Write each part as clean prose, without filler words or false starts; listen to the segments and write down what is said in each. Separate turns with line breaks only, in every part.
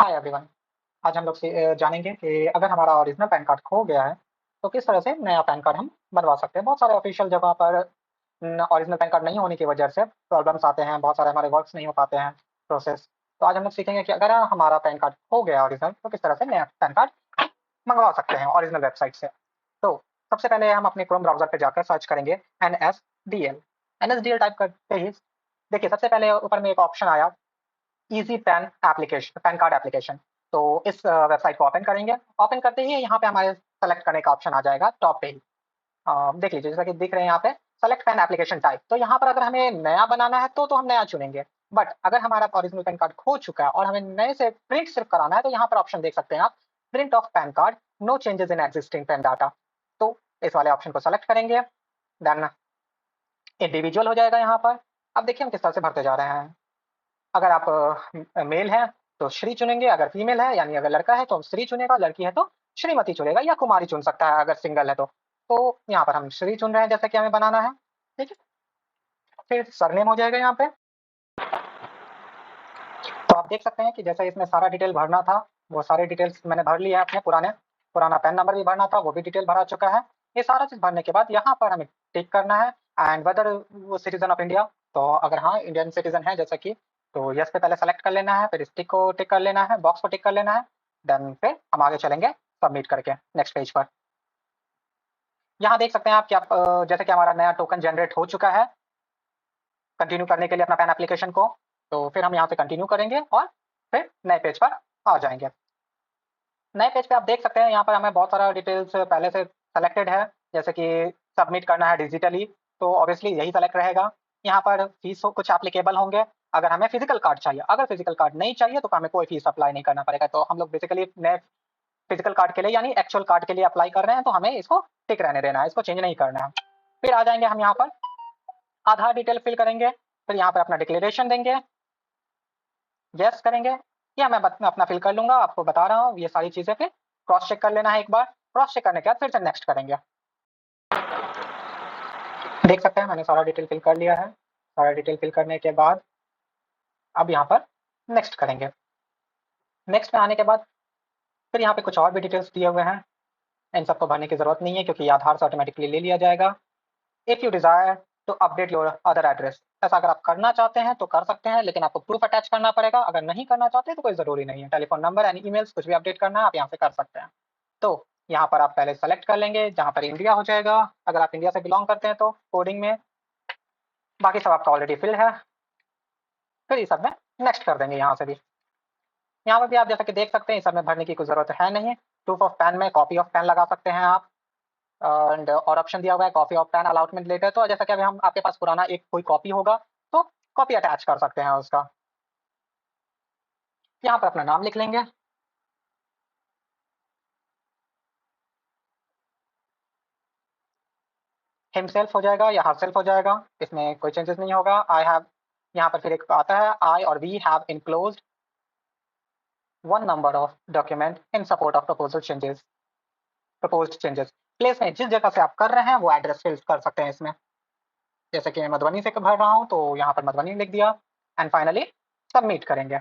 Hi everyone. आज हम लोग जानेंगे कि अगर हमारा ओरिजिनल पैन कार्ड खो गया है तो किस तरह से नया पैन कार्ड हम बनवा सकते हैं। बहुत सारे ऑफिशियल जगह पर ओरिजिनल पैन कार्ड नहीं होने की वजह से प्रॉब्लम्स आते हैं, बहुत सारे हमारे वर्क्स नहीं हो पाते हैं, प्रोसेस। तो आज हम लोग सीखेंगे कि अगर हमारा पैन कार्ड खो गया ओरिजिनल तो किस तरह से नया पैन कार्ड मंगवा सकते हैं ओरिजिनल वेबसाइट से। तो सबसे पहले हम अपने क्रोम ब्राउजर पे जाकर सर्च करेंगे NSDL। NSDL टाइप करते ही देखिए सबसे पहले ऊपर में एक ऑप्शन आया, easy pan application, pan card application. तो इस वेबसाइट को ओपन करेंगे। ओपन करते ही यहाँ पे हमारे सेलेक्ट करने का ऑप्शन आ जाएगा टॉप पे ही। देख लीजिए जैसा कि दिख रहे हैं यहाँ पे सेलेक्ट पैन एप्लीकेशन टाइप। तो यहाँ पर अगर हमें नया बनाना है तो हम नया चुनेंगे। बट अगर हमारा ओरिजिनल पैन कार्ड खो चुका है और हमें नए से प्रिंट सिर्फ कराना है तो यहाँ पर ऑप्शन देख सकते हैं आप, print of PAN card, no changes in existing PAN data. तो इस वाले ऑप्शन को सेलेक्ट करेंगे। देन इंडिविजुअल हो जाएगा यहाँ पर। अब देखिए हम किस तरह से भरते जा रहे हैं। अगर आप मेल हैं तो श्री चुनेंगे, अगर फीमेल है यानी अगर लड़का है तो श्री चुनेगा, लड़की है तो श्रीमती चुनेगा या कुमारी चुन सकता है अगर सिंगल है तो यहाँ पर हम श्री चुन रहे हैं जैसा कि हमें बनाना है। ठीक है, फिर सरनेम हो जाएगा यहाँ पे। तो आप देख सकते हैं कि जैसा इसमें सारा डिटेल भरना था वो सारे डिटेल्स मैंने भर लिया है। अपने पुराना पैन नंबर भी भरना था, वो भी डिटेल भरा चुका है। ये सारा चीज़ भरने के बाद यहाँ पर हमें टिक करना है एंड वेदर वो सिटीजन ऑफ इंडिया। तो अगर हाँ इंडियन सिटीजन है जैसा कि, तो यस पे पहले सेलेक्ट कर लेना है, फिर इस टिक को टिक कर लेना है, बॉक्स को टिक कर लेना है। देन फिर हम आगे चलेंगे सबमिट करके नेक्स्ट पेज पर। यहाँ देख सकते हैं आप कि जैसे कि हमारा नया टोकन जनरेट हो चुका है कंटिन्यू करने के लिए अपना पैन एप्लीकेशन को। तो फिर हम यहाँ से कंटिन्यू करेंगे और फिर नए पेज पर आ जाएंगे। नए पेज पे आप देख सकते हैं यहाँ पर हमें बहुत सारा डिटेल्स पहले से सेलेक्टेड है, जैसे कि सबमिट करना है डिजिटली तो ऑब्वियसली यही सेलेक्ट रहेगा। यहाँ पर फीस कुछ एप्लीकेबल होंगे अगर हमें फिजिकल कार्ड चाहिए। अगर फिजिकल कार्ड नहीं चाहिए तो हमें कोई फीस अप्लाई नहीं करना पड़ेगा। तो हम लोग बेसिकली नए फिजिकल कार्ड के लिए यानी एक्चुअल कार्ड के लिए अप्लाई कर रहे हैं तो हमें इसको टिक रहने देना है, इसको चेंज नहीं करना है। फिर आ जाएंगे हम यहाँ पर आधार डिटेल फिल करेंगे, फिर यहाँ पर अपना डिक्लेरेशन देंगे, यस करेंगे। या मैं अपना फिल कर लूंगा, आपको बता रहा हूँ ये सारी चीज़ें। फिर क्रॉस चेक कर लेना है एक बार, क्रॉस चेक करने के बाद फिर से नेक्स्ट करेंगे। देख सकते हैं मैंने सारा डिटेल फिल कर लिया है। सारा डिटेल फिल करने के बाद अब यहाँ पर नेक्स्ट करेंगे। नेक्स्ट में आने के बाद फिर यहाँ पे कुछ और भी डिटेल्स दिए हुए हैं, इन सबको भरने की ज़रूरत नहीं है क्योंकि आधार से ऑटोमेटिकली ले लिया जाएगा। If you desire to update your other address, ऐसा अगर आप करना चाहते हैं तो कर सकते हैं, लेकिन आपको प्रूफ अटैच करना पड़ेगा। अगर नहीं करना चाहते तो कोई ज़रूरी नहीं है, टेलीफोन नंबर एंड ईमेल्स कुछ भी अपडेट करना है आप यहाँ से कर सकते हैं। तो यहाँ पर आप पहले सेलेक्ट कर लेंगे जहाँ पर इंडिया हो जाएगा, अगर आप इंडिया से बिलोंग करते हैं तो कोडिंग में। बाकी सब आपका ऑलरेडी फिल है, फिर इस सब में नेक्स्ट कर देंगे यहाँ से भी। यहाँ पर भी आप जैसा कि देख सकते हैं इस सब में भरने की कोई ज़रूरत है नहीं। प्रूफ ऑफ पैन में कॉपी ऑफ पैन लगा सकते हैं आप। एंड और ऑप्शन दिया हुआ है copy of PAN allotment letter. तो जैसा कि अभी हम आपके पास पुराना एक कोई कॉपी होगा तो कॉपी अटैच कर सकते हैं उसका। यहाँ पर अपना नाम लिख लेंगे। हिमसेल्फ हो जाएगा या हरसेल्फ हो जाएगा, इसमें कोई चेंजेस नहीं होगा। आई हैव, यहाँ पर फिर एक आता है आई और we have enclosed one number of document in support of proposed changes. Place में जिस जगह से आप कर रहे हैं वो एड्रेस फिल कर सकते हैं इसमें। जैसे कि मैं मधुबनी से भर रहा हूँ तो यहाँ पर मधुबनी लिख दिया एंड फाइनली सबमिट करेंगे।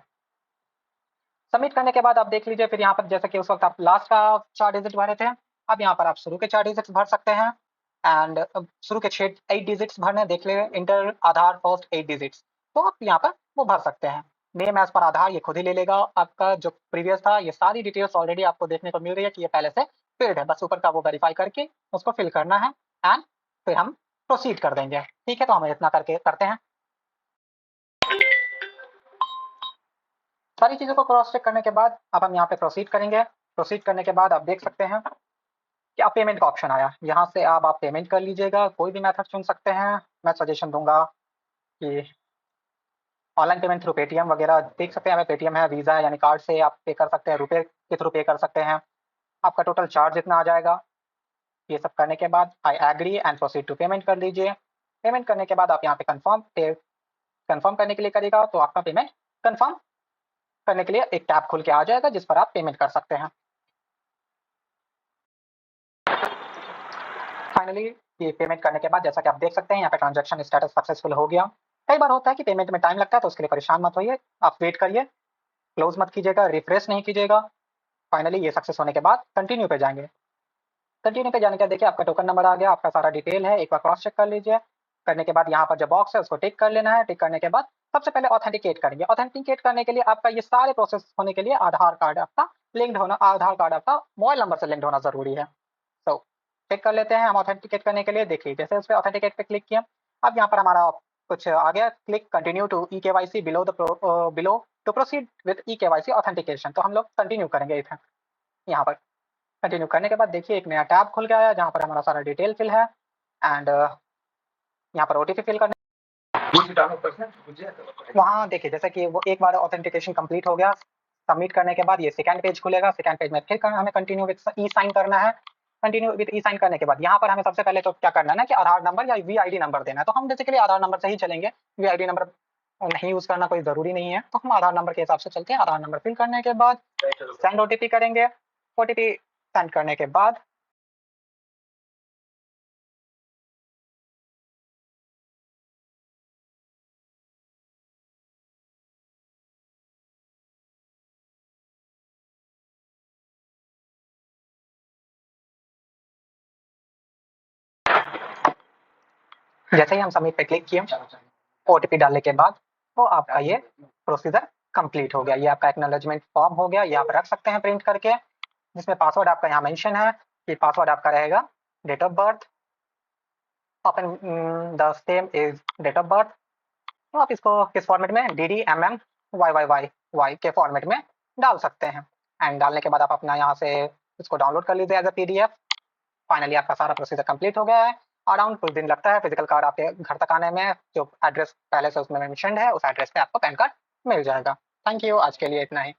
सबमिट करने के बाद आप देख लीजिए फिर यहाँ पर जैसे कि उस वक्त आप लास्ट का 4 डिजिट भरे थे, अब यहाँ पर आप शुरू के 4 डिजिट्स भर सकते हैं। एंड शुरू के 8 डिजिट्स भरने देख ले, इंटर आधार फर्स्ट 8 डिजिट्स। तो आप यहाँ पर वो भर सकते हैं। नेम एज पर आधार ये खुद ही ले लेगा, आपका जो प्रीवियस था ये सारी डिटेल्स ऑलरेडी आपको देखने को मिल रही है कि ये पहले से फिल्ड है, बस ऊपर का वो वेरीफाई करके उसको फिल करना है एंड फिर हम प्रोसीड कर देंगे। ठीक है, तो हम इतना करके करते हैं। सारी चीज़ों को क्रॉस चेक करने के बाद अब हम यहाँ पे प्रोसीड करेंगे। प्रोसीड करने के बाद आप देख सकते हैं कि आप पेमेंट का ऑप्शन आया, यहाँ से आप पेमेंट कर लीजिएगा, कोई भी मेथड चुन सकते हैं। मैं सजेशन दूंगा कि ऑनलाइन पेमेंट थ्रू पेटीएम वगैरह देख सकते हैं। हमें पेटीएम है, वीज़ा है यानी कार्ड से आप पे कर सकते हैं, रुपए के थ्रू पे कर सकते हैं। आपका टोटल चार्ज इतना आ जाएगा। ये सब करने के बाद I agree and proceed to payment कर लीजिए। पेमेंट करने के बाद आप यहाँ पे कंफर्म करने के लिए करेगा तो आपका पेमेंट कंफर्म करने के लिए एक टैब खुल के आ जाएगा जिस पर आप पेमेंट कर सकते हैं। फाइनली ये पेमेंट करने के बाद जैसा कि आप देख सकते हैं यहाँ पे ट्रांजैक्शन स्टेटस सक्सेसफुल हो गया। कई बार होता है कि पेमेंट में टाइम लगता है तो उसके लिए परेशान मत होइए, आप वेट करिए। क्लोज मत कीजिएगा, रिफ्रेश नहीं कीजिएगा। फाइनली ये सक्सेस होने के बाद कंटिन्यू पे जाएंगे। कंटिन्यू पे जाने के बाद देखिए आपका टोकन नंबर आ गया, आपका सारा डिटेल है, एक बार क्रॉस चेक कर लीजिए। करने के बाद यहाँ पर जो बॉक्स है उसको टिक कर लेना है। टिक करने के बाद सबसे पहले ऑथेंटिकेट करेंगे। ऑथेंटिकेट करने के लिए आपका ये सारे प्रोसेस होने के लिए आधार कार्ड आपका लिंक्ड होना, आधार कार्ड आपका मोबाइल नंबर से लिंक्ड होना जरूरी है। तो चेक कर लेते हैं हम ऑथेंटिकेट करने के लिए। देखिए जैसे उस पर ऑथेंटिकेट पे क्लिक किया, अब यहाँ पर हमारा कुछ आ गया, click continue to e KYC below to proceed with e KYC authentication. तो हम लोग कंटिन्यू करेंगे इधर। यहाँ पर कंटिन्यू करने के बाद देखिए एक नया टैब खुल गया है जहाँ पर हमारा सारा डिटेल फिल है एंड यहाँ पर ओटीपी फिल करने वहाँ देखिए जैसे कि वो एक बार ऑथेंटिकेशन कंप्लीट हो गया, सबमिट करने के बाद ये सेकंड पेज खुलेगा। सेकंड पेज में फिर हमें कंटिन्यू विद ई साइन करना है। कंटिन्यू विद ई साइन करने के बाद यहाँ पर हमें सबसे पहले तो क्या करना है ना कि आधार नंबर या वीआईडी नंबर देना है। तो हम बेसिकली आधार नंबर से ही चलेंगे, वीआईडी नंबर नहीं यूज करना कोई जरूरी नहीं है। तो हम आधार नंबर के हिसाब से चलते हैं। आधार नंबर फिल करने के बाद सेंड ओटीपी करेंगे। ओटीपी सेंड करने के बाद जैसे ही हम सबमिट पे क्लिक किए, ओटीपी डालने के बाद तो आपका ये प्रोसीजर कंप्लीट हो गया। ये आपका एक्नॉलेजमेंट फॉर्म हो गया, ये आप रख सकते हैं प्रिंट करके, जिसमें पासवर्ड आपका यहाँ मेंशन है कि पासवर्ड आपका रहेगा date of birth, open the same is date of birth. तो आप इसको किस फॉर्मेट में, DDMM YYY के फॉर्मेट में डाल सकते हैं। एंड डालने के बाद आप अपना यहाँ से इसको डाउनलोड कर लीजिए एज अ PDF। फाइनली आपका सारा प्रोसीजर कंप्लीट हो गया है। अराउंड कुछ दिन लगता है फिजिकल कार्ड आपके घर तक आने में। जो एड्रेस पहले से उसमें मेंशन्ड है उस एड्रेस पे आपको पैन कार्ड मिल जाएगा। थैंक यू, आज के लिए इतना ही।